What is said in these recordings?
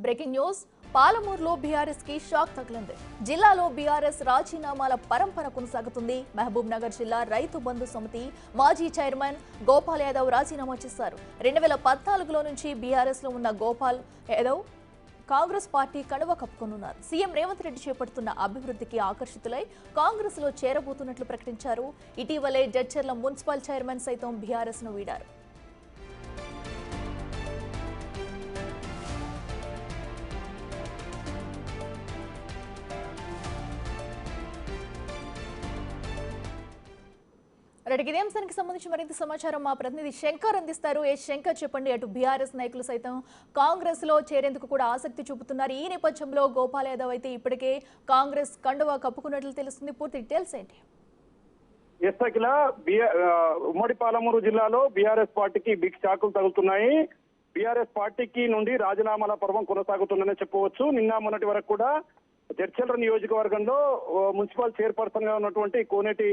Breaking news పాలమూరులో BRS కి shock తగిలింది. జిల్లాలో బీఆర్ఎస్ రాజీనామాల పరంపర కొనసాగుతుంది. మహబూబ్ నగర్ జిల్లా రైతు బంధు సమితి మాజీ చైర్మన్ గోపాల్ యాదవ్ రాజీనామా చేశారు. 2014లో నుంచి బీఆర్ఎస్ లో ఉన్న గోపాల్ యాదవ్ కాంగ్రెస్ పార్టీ కండువా కప్పుకొనున్నారు. సీఎం రేవంత్ రెడ్డి చేపడుతున్న అభివృద్ధికి ఆకర్షితులై కాంగ్రెస్ లో చేరబోతున్నట్లు ప్రకటించారు. ఇటీవలే జడ్చర్ల మున్సిపల్ చైర్మన్ సైతం బీఆర్ఎస్ ను వీడారు. ఇదే అంశానికి సంబంధించి మరింత సమాచారం మా ప్రతినిధి శంకర్ అందిస్తారు. శంకర్ చెప్పండి, అటు బీఆర్ఎస్ నాయకులు సైతం కాంగ్రెస్ లో చేరేందుకు కూడా ఆసక్తి చూపుతున్నారు. ఈ నేపథ్యంలో గోపాల్ యాదవ్ అయితే ఇప్పటికే కాంగ్రెస్ కండువా కప్పుకున్నట్లు తెలుస్తుంది. పూర్తి డీటెయిల్స్ ఏంటి? ఉమ్మడి పాలమూరు జిల్లాలో బీఆర్ఎస్ పార్టీకి బిగ్ షాకులు తగులుతున్నాయి. బీఆర్ఎస్ పార్టీకి నుండి రాజీనామాల పర్వం కొనసాగుతుందనే చెప్పవచ్చు. నిన్న మొన్నటి వరకు కూడా జడ్చర్ల నియోజకవర్గంలో మున్సిపల్ చైర్పర్సన్ గా ఉన్నటువంటి కోనేటి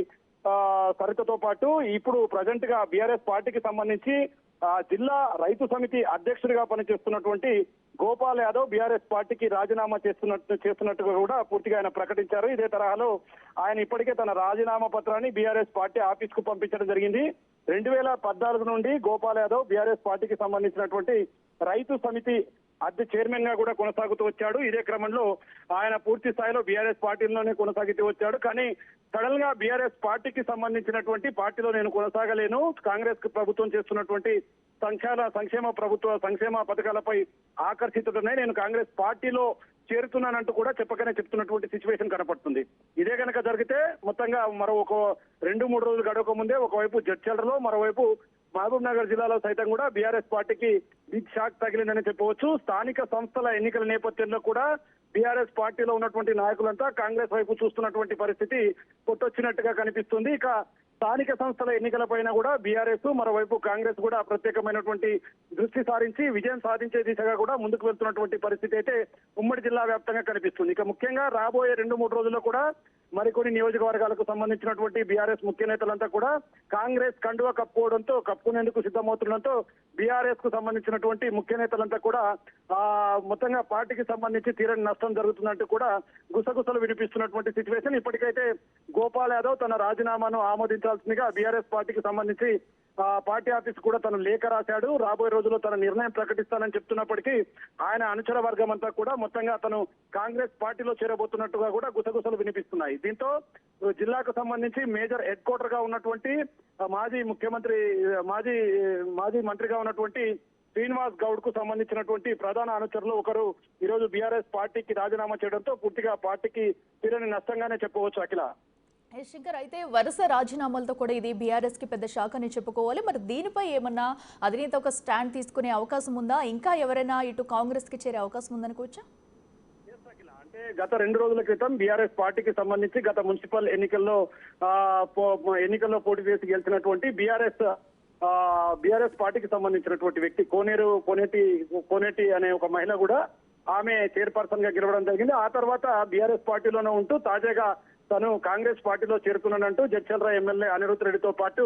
సరితతో పాటు ఇప్పుడు ప్రజెంట్ గా బీఆర్ఎస్ పార్టీకి సంబంధించి జిల్లా రైతు సమితి అధ్యక్షుడిగా పనిచేస్తున్నటువంటి గోపాల్ యాదవ్ బీఆర్ఎస్ పార్టీకి రాజీనామా చేస్తున్నట్టుగా కూడా పూర్తిగా ఆయన ప్రకటించారు. ఇదే తరహాలో ఆయన ఇప్పటికే తన రాజీనామా పత్రాన్ని బీఆర్ఎస్ పార్టీ ఆఫీస్ కు పంపించడం జరిగింది. 2014 నుండి గోపాల్ యాదవ్ బీఆర్ఎస్ పార్టీకి సంబంధించినటువంటి రైతు సమితి చైర్మన్ గా కూడా కొనసాగుతూ వచ్చాడు. ఇదే క్రమంలో ఆయన పూర్తి స్థాయిలో బీఆర్ఎస్ పార్టీలోనే కొనసాగుతూ వచ్చాడు. కానీ సడన్ గా బీఆర్ఎస్ పార్టీకి సంబంధించినటువంటి పార్టీలో నేను కొనసాగలేను, కాంగ్రెస్ ప్రభుత్వం చేస్తున్నటువంటి సంక్షేమ పథకాలపై ఆకర్షితుడనే నేను కాంగ్రెస్ పార్టీలో చేరుతున్నానంటూ కూడా చెప్తున్నటువంటి సిచ్యువేషన్ కనపడుతుంది. ఇదే కనుక జరిగితే మొత్తంగా మరో ఒక 2-3 రోజులు గడవక ముందే ఒకవైపు జడ్చర్లలో, మరోవైపు మహబూబ్ నగర్ జిల్లాలో సైతం కూడా బీఆర్ఎస్ పార్టీకి బిగ్ షాక్ తగిలిందని చెప్పవచ్చు. స్థానిక సంస్థల ఎన్నికల నేపథ్యంలో కూడా బీఆర్ఎస్ పార్టీలో ఉన్నటువంటి నాయకులంతా కాంగ్రెస్ వైపు చూస్తున్నటువంటి పరిస్థితి కొట్టొచ్చినట్టుగా కనిపిస్తుంది. ఇక స్థానిక సంస్థల ఎన్నికల పైన కూడా బీఆర్ఎస్, మరోవైపు కాంగ్రెస్ కూడా ప్రత్యేకమైనటువంటి దృష్టి సారించి విజయం సాధించే దిశగా కూడా ముందుకు వెళ్తున్నటువంటి పరిస్థితి అయితే ఉమ్మడి జిల్లా వ్యాప్తంగా కనిపిస్తుంది. ఇక ముఖ్యంగా రాబోయే 2-3 రోజుల్లో కూడా మరికొన్ని నియోజకవర్గాలకు సంబంధించినటువంటి బీఆర్ఎస్ ముఖ్య నేతలంతా కూడా కాంగ్రెస్ కండువా కప్పుకునేందుకు సిద్ధమవుతుండటంతో బీఆర్ఎస్ కు సంబంధించినటువంటి ముఖ్య నేతలంతా కూడా మొత్తంగా పార్టీకి సంబంధించి తీరని నష్టం జరుగుతున్నట్టు కూడా గుసగుసలు వినిపిస్తున్నటువంటి సిచ్యువేషన్. ఇప్పటికైతే గోపాల్ యాదవ్ తన రాజీనామాను ఆమోదించాల్సిందిగా బీఆర్ఎస్ పార్టీకి సంబంధించి పార్టీ ఆఫీస్ కూడా తను లేఖ రాశాడు. రాబోయే రోజుల్లో తన నిర్ణయం ప్రకటిస్తానని చెప్తున్నప్పటికీ ఆయన అనుచర వర్గం అంతా కూడా మొత్తంగా తను కాంగ్రెస్ పార్టీలో చేరబోతున్నట్టుగా కూడా గుసగుసలు వినిపిస్తున్నాయి. దీంతో జిల్లాకు సంబంధించి మేజర్ హెడ్ క్వార్టర్ గా ఉన్నటువంటి మాజీ మంత్రిగా ఉన్నటువంటి శ్రీనివాస్ గౌడ్ కు సంబంధించినటువంటి ప్రధాన అనుచరులు ఒకరు ఈరోజు బీఆర్ఎస్ పార్టీకి రాజీనామా చేయడంతో పూర్తిగా పార్టీకి తీరని నష్టంగానే చెప్పవచ్చు. అఖిల శంకర్, అయితే వరుస రాజీనామాలతో కూడా ఇది బీఆర్ఎస్ కి పెద్ద షాక్ అని చెప్పుకోవాలి. మరి దీనిపై ఏమన్నా అధినేత ఒక స్టాండ్ తీసుకునే అవకాశం ఉందా? ఇంకా ఎవరైనా ఇటు కాంగ్రెస్ కి చేరే అవకాశం ఉందనుకోవచ్చా? అంటే గత 2 రోజుల క్రితం బీఆర్ఎస్ పార్టీకి సంబంధించి గత మున్సిపల్ ఎన్నికల్లో పోటీ చేసి గెలిచినటువంటి బీఆర్ఎస్ పార్టీకి సంబంధించినటువంటి వ్యక్తి కోనేటి అనే ఒక మహిళ కూడా ఆమె చైర్పర్సన్ గా గెలవడం జరిగింది. ఆ తర్వాత బీఆర్ఎస్ పార్టీలోనే ఉంటూ తాజాగా తను కాంగ్రెస్ పార్టీలో చేరుకున్నానంటూ జడ్చర్ల ఎమ్మెల్యే అనిరుద్ రెడ్డితో పాటు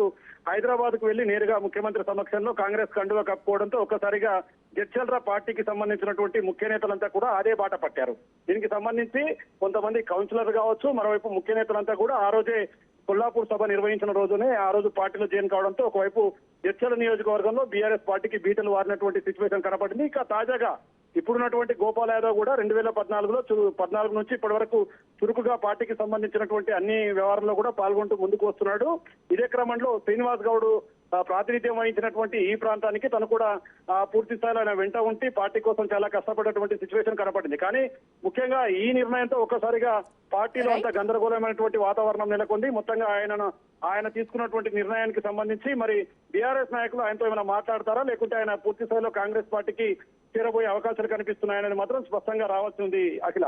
హైదరాబాద్ కు వెళ్లి నేరుగా ముఖ్యమంత్రి సమక్షంలో కాంగ్రెస్ కండువా కప్పుకోవడంతో ఒక్కసారిగా జడ్చర్ల పార్టీకి సంబంధించినటువంటి ముఖ్య నేతలంతా కూడా అదే బాట పట్టారు. దీనికి సంబంధించి కొంతమంది కౌన్సిలర్ కావచ్చు, మరోవైపు ముఖ్య నేతలంతా కూడా ఆ రోజే కొల్లాపూర్ సభ నిర్వహించిన రోజునే ఆ రోజు పార్టీలో జాయిన్ కావడంతో ఒకవైపు జడ్చర్ల నియోజకవర్గంలో బీఆర్ఎస్ పార్టీకి బీటలు వారినటువంటి సిచ్యువేషన్ కనపడింది. ఇక తాజాగా ఇప్పుడున్నటువంటి గోపాల్ యాదవ్ కూడా 2014 నుంచి ఇప్పటి వరకు చురుకుగా పార్టీకి సంబంధించినటువంటి అన్ని వ్యవహారంలో కూడా పాల్గొంటూ ముందుకు వస్తున్నాడు. ఇదే క్రమంలో శ్రీనివాస్ గౌడ్ ప్రాతినిధ్యం వహించినటువంటి ఈ ప్రాంతానికి తను కూడా పూర్తి స్థాయిలో ఆయన వెంట ఉండి పార్టీ కోసం చాలా కష్టపడేటువంటి సిచ్యువేషన్ కనపడింది. కానీ ముఖ్యంగా ఈ నిర్ణయంతో ఒక్కసారిగా పార్టీలో అంత గందరగోళమైనటువంటి వాతావరణం నెలకొంది. మొత్తంగా ఆయన తీసుకున్నటువంటి నిర్ణయానికి సంబంధించి మరి బీఆర్ఎస్ నాయకులు ఆయనతో ఏమైనా మాట్లాడతారా, లేకుంటే ఆయన పూర్తి స్థాయిలో కాంగ్రెస్ పార్టీకి చేరబోయే అవకాశాలు కనిపిస్తున్నాయని మాత్రం స్పష్టంగా రావాల్సి ఉంది. అఖిల.